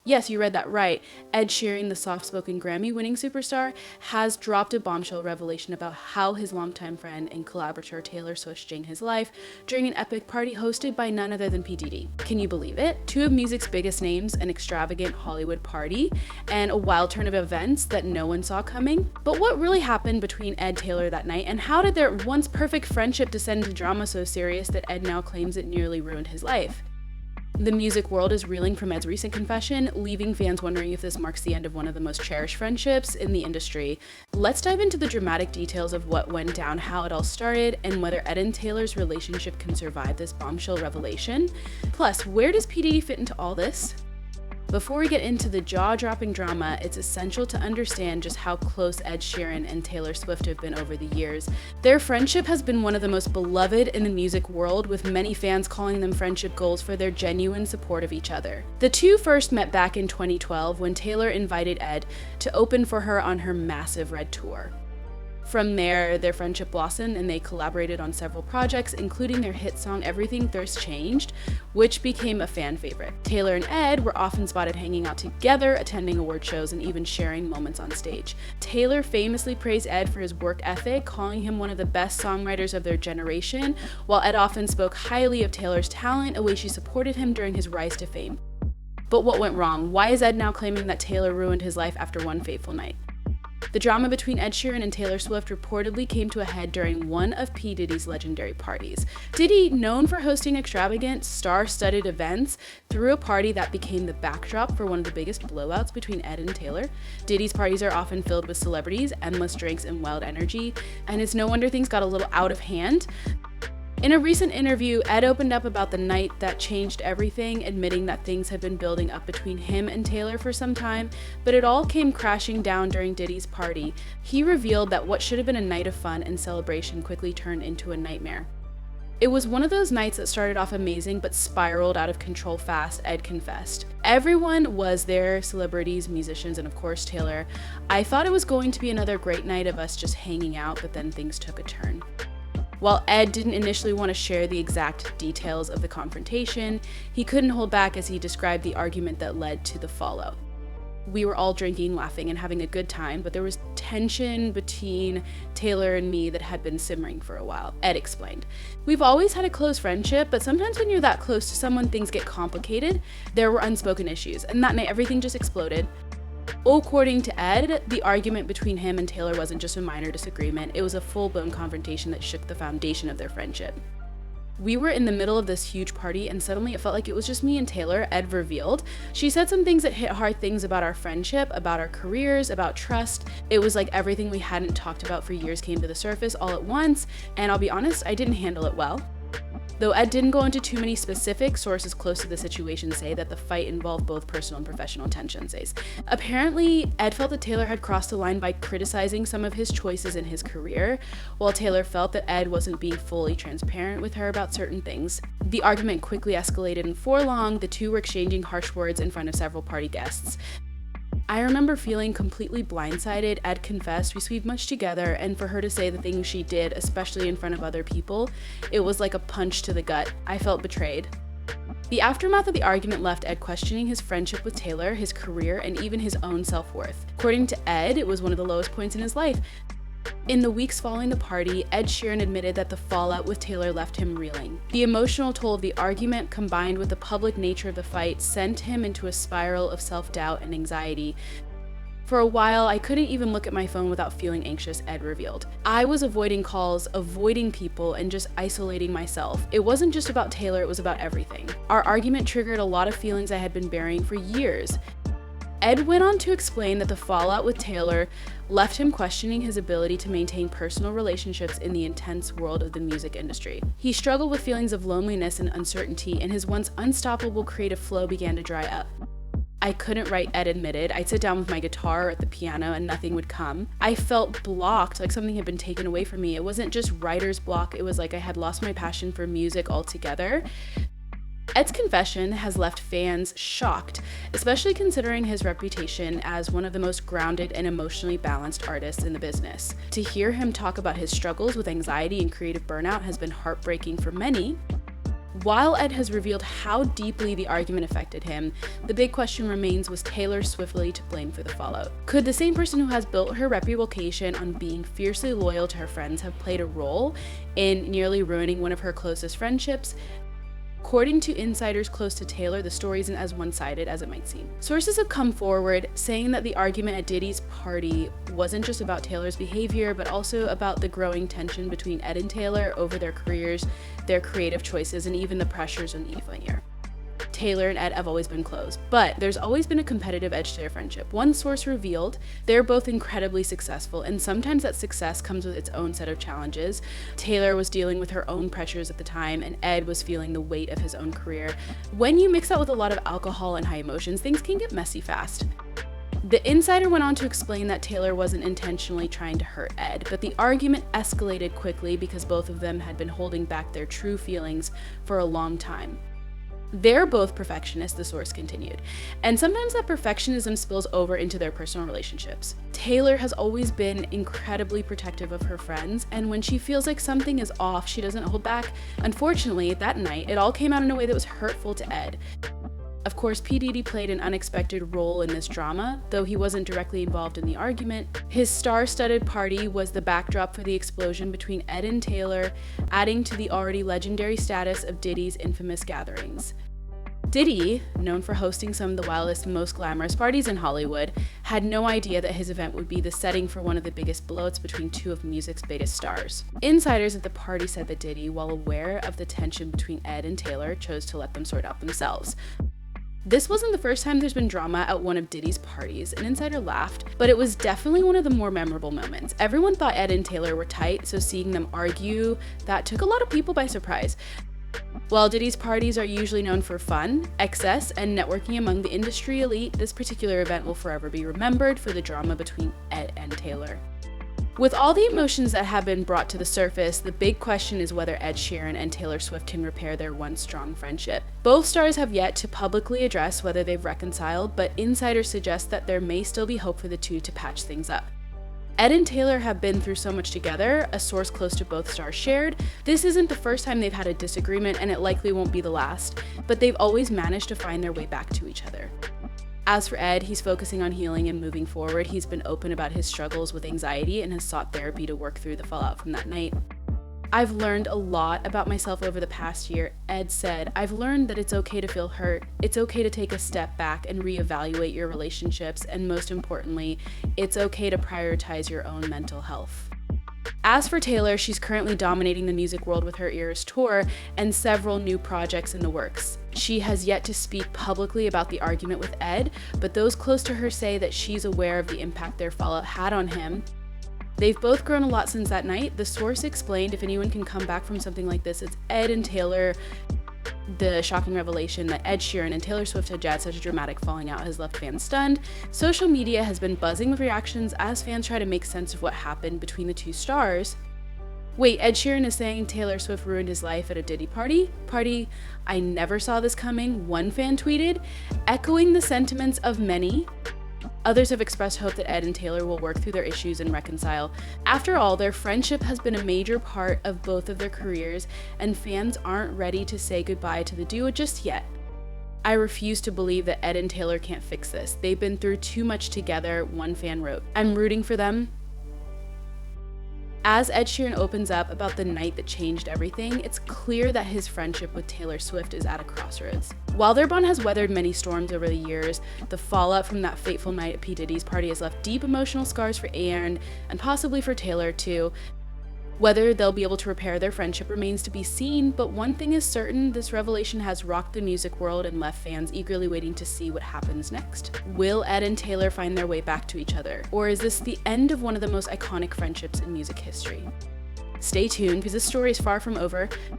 Yes, you read that right. Ed Sheeran, the soft-spoken Grammy-winning superstar, has dropped a bombshell revelation about how his longtime friend and collaborator Taylor Swift changed his life during an epic party hosted by none other than P Diddy. Can you believe it? Two of music's biggest names, an extravagant Hollywood party, and a wild turn of events that no one saw coming. But what really happened between Ed and Taylor that night, and how did their once perfect friendship descend into drama so serious that Ed now claims it nearly ruined his life? The music world is reeling from Ed's recent confession, leaving fans wondering if this marks the end of one of the most cherished friendships in the industry. Let's dive into the dramatic details of what went down, how it all started, and whether Ed and Taylor's relationship can survive this bombshell revelation. Plus, where does P Diddy fit into all this? Before we get into the jaw-dropping drama, it's essential to understand just how close Ed Sheeran and Taylor Swift have been over the years. Their friendship has been one of the most beloved in the music world, with many fans calling them friendship goals for their genuine support of each other. The two first met back in 2012 when Taylor invited Ed to open for her on her massive Red tour. From there, their friendship blossomed and they collaborated on several projects, including their hit song Everything Thirst Changed, which became a fan favorite. Taylor and Ed were often spotted hanging out together, attending award shows, and even sharing moments on stage. Taylor famously praised Ed for his work ethic, calling him one of the best songwriters of their generation, while Ed often spoke highly of Taylor's talent, a way she supported him during his rise to fame. But what went wrong? Why is Ed now claiming that Taylor ruined his life after one fateful night? The drama between Ed Sheeran and Taylor Swift reportedly came to a head during one of P Diddy's legendary parties. Diddy, known for hosting extravagant, star-studded events, threw a party that became the backdrop for one of the biggest blowouts between Ed and Taylor. Diddy's parties are often filled with celebrities, endless drinks, and wild energy, and it's no wonder things got a little out of hand. In a recent interview, Ed opened up about the night that changed everything, admitting that things had been building up between him and Taylor for some time, but it all came crashing down during Diddy's party. He revealed that what should have been a night of fun and celebration quickly turned into a nightmare. It was one of those nights that started off amazing but spiraled out of control fast, Ed confessed. Everyone was there, celebrities, musicians, and of course Taylor. I thought it was going to be another great night of us just hanging out, but then things took a turn. While Ed didn't initially want to share the exact details of the confrontation, he couldn't hold back as he described the argument that led to the fallout. We were all drinking, laughing, and having a good time, but there was tension between Taylor and me that had been simmering for a while, Ed explained. We've always had a close friendship, but sometimes when you're that close to someone, things get complicated. There were unspoken issues, and that night everything just exploded. According to Ed, the argument between him and Taylor wasn't just a minor disagreement, it was a full-blown confrontation that shook the foundation of their friendship. We were in the middle of this huge party and suddenly it felt like it was just me and Taylor, Ed revealed. She said some things that hit hard, things about our friendship, about our careers, about trust. It was like everything we hadn't talked about for years came to the surface all at once, and I'll be honest, I didn't handle it well. Though Ed didn't go into too many specifics, sources close to the situation say that the fight involved both personal and professional tensions. Apparently, Ed felt that Taylor had crossed the line by criticizing some of his choices in his career, while Taylor felt that Ed wasn't being fully transparent with her about certain things. The argument quickly escalated, and for long, the two were exchanging harsh words in front of several party guests. I remember feeling completely blindsided. Ed confessed we sweet much together, and for her to say the things she did, especially in front of other people, it was like a punch to the gut. I felt betrayed. The aftermath of the argument left Ed questioning his friendship with Taylor, his career, and even his own self-worth. According to Ed, it was one of the lowest points in his life. In the weeks following the party, Ed Sheeran admitted that the fallout with Taylor left him reeling. The emotional toll of the argument, combined with the public nature of the fight, sent him into a spiral of self-doubt and anxiety. For a while, I couldn't even look at my phone without feeling anxious, Ed revealed. I was avoiding calls, avoiding people, and just isolating myself. It wasn't just about Taylor, it was about everything. Our argument triggered a lot of feelings I had been burying for years. Ed went on to explain that the fallout with Taylor left him questioning his ability to maintain personal relationships in the intense world of the music industry. He struggled with feelings of loneliness and uncertainty, and his once unstoppable creative flow began to dry up. I couldn't write, Ed admitted. I'd sit down with my guitar or at the piano and nothing would come. I felt blocked, like something had been taken away from me. It wasn't just writer's block, it was like I had lost my passion for music altogether. Ed's confession has left fans shocked, especially considering his reputation as one of the most grounded and emotionally balanced artists in the business. To hear him talk about his struggles with anxiety and creative burnout has been heartbreaking for many. While Ed has revealed how deeply the argument affected him, the big question remains, was Taylor swiftly to blame for the fallout? Could the same person who has built her reputation on being fiercely loyal to her friends have played a role in nearly ruining one of her closest friendships? According to insiders close to Taylor, the story isn't as one-sided as it might seem. Sources have come forward saying that the argument at Diddy's party wasn't just about Taylor's behavior, but also about the growing tension between Ed and Taylor over their careers, their creative choices, and even the pressures on Eva here. Taylor and Ed have always been close, but there's always been a competitive edge to their friendship. One source revealed they're both incredibly successful, and sometimes that success comes with its own set of challenges. Taylor was dealing with her own pressures at the time, and Ed was feeling the weight of his own career. When you mix that with a lot of alcohol and high emotions, things can get messy fast. The insider went on to explain that Taylor wasn't intentionally trying to hurt Ed, but the argument escalated quickly because both of them had been holding back their true feelings for a long time. They're both perfectionists, the source continued, and sometimes that perfectionism spills over into their personal relationships. Taylor has always been incredibly protective of her friends, and when she feels like something is off, she doesn't hold back. Unfortunately, that night, it all came out in a way that was hurtful to Ed. Of course, P Diddy played an unexpected role in this drama, though he wasn't directly involved in the argument. His star-studded party was the backdrop for the explosion between Ed and Taylor, adding to the already legendary status of Diddy's infamous gatherings. Diddy, known for hosting some of the wildest and most glamorous parties in Hollywood, had no idea that his event would be the setting for one of the biggest blowouts between two of music's biggest stars. Insiders at the party said that Diddy, while aware of the tension between Ed and Taylor, chose to let them sort out themselves. This wasn't the first time there's been drama at one of Diddy's parties. An insider laughed, but it was definitely one of the more memorable moments. Everyone thought Ed and Taylor were tight, so seeing them argue, that took a lot of people by surprise. While Diddy's parties are usually known for fun, excess, and networking among the industry elite, this particular event will forever be remembered for the drama between Ed and Taylor. With all the emotions that have been brought to the surface, the big question is whether Ed Sheeran and Taylor Swift can repair their once strong friendship. Both stars have yet to publicly address whether they've reconciled, but insiders suggest that there may still be hope for the two to patch things up. Ed and Taylor have been through so much together, a source close to both stars shared. This isn't the first time they've had a disagreement, and it likely won't be the last, but they've always managed to find their way back to each other. As for Ed, he's focusing on healing and moving forward. He's been open about his struggles with anxiety and has sought therapy to work through the fallout from that night. I've learned a lot about myself over the past year. Ed said, I've learned that it's okay to feel hurt. It's okay to take a step back and reevaluate your relationships. And most importantly, it's okay to prioritize your own mental health. As for Taylor, she's currently dominating the music world with her Eras tour and several new projects in the works. She has yet to speak publicly about the argument with Ed, but those close to her say that she's aware of the impact their fallout had on him. They've both grown a lot since that night. The source explained if anyone can come back from something like this, it's Ed and Taylor. The shocking revelation that Ed Sheeran and Taylor Swift had such a dramatic falling out has left fans stunned. Social media has been buzzing with reactions as fans try to make sense of what happened between the two stars. Wait, Ed Sheeran is saying Taylor Swift ruined his life at a Diddy party? I never saw this coming, one fan tweeted, echoing the sentiments of many. Others have expressed hope that Ed and Taylor will work through their issues and reconcile. After all, their friendship has been a major part of both of their careers, and fans aren't ready to say goodbye to the duo just yet. I refuse to believe that Ed and Taylor can't fix this. They've been through too much together, one fan wrote. I'm rooting for them. As Ed Sheeran opens up about the night that changed everything, it's clear that his friendship with Taylor Swift is at a crossroads. While their bond has weathered many storms over the years, the fallout from that fateful night at P Diddy's party has left deep emotional scars for Aaron, and possibly for Taylor too. Whether they'll be able to repair their friendship remains to be seen, but one thing is certain, this revelation has rocked the music world and left fans eagerly waiting to see what happens next. Will Ed and Taylor find their way back to each other? Or is this the end of one of the most iconic friendships in music history? Stay tuned, because this story is far from over.